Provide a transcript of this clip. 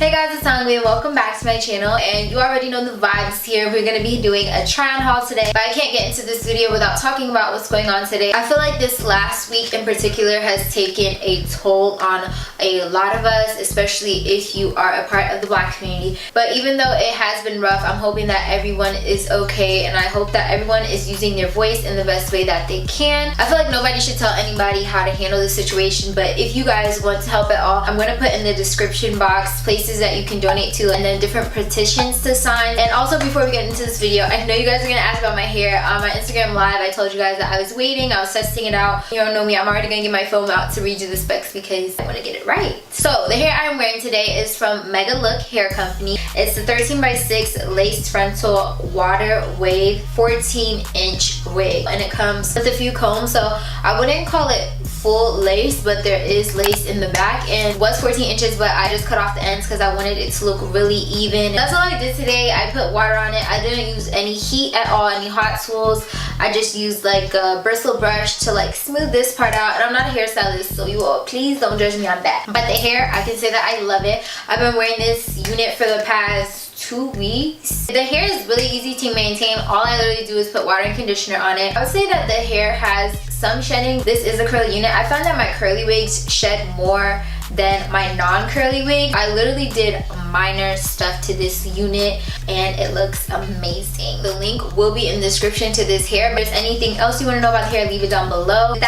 Hey guys, it's Angli and welcome back to my channel, and you already know the vibes here. We're going to be doing a try-on haul today, but I can't get into this video without talking about what's going on today. I feel like this last week in particular has taken a toll on a lot of us, especially if you are a part of the Black community. But even though it has been rough, I'm hoping that everyone is okay, and I hope that everyone is using their voice in the best way that they can. I feel like nobody should tell anybody how to handle this situation, but if you guys want to help at all, I'm going to put in the description box places that you can donate to, and then different petitions to sign. And also, before we get into this video, I know you guys are gonna ask about my hair. On my Instagram live, I told you guys that I was waiting, I was testing it out. You don't know me, I'm already gonna get my phone out to read you the specs because I want to get it right. So the hair I'm wearing today is from Megalook Hair Company. It's the 13x6 lace frontal water wave 14-inch wig, and it comes with a few combs, so I wouldn't call it full lace, but there is lace in the back, and it was 14 inches, but I just cut off the ends because I wanted it to look really even. That's all I did today. I put water on it. I didn't use any heat at all, any hot tools. I just used like a bristle brush to like smooth this part out, and I'm not a hairstylist, so you all please don't judge me on that. But the hair, I can say that I love it. I've been wearing this unit for the past 2 weeks. The hair is really easy to maintain. All I literally do is put water and conditioner on it. I would say that the hair has some shedding. This is a curly unit. I found that my curly wigs shed more than my non-curly wig. I literally did minor stuff to this unit and it looks amazing. The link will be in the description to this hair. If there's anything else you want to know about the hair, leave it down below.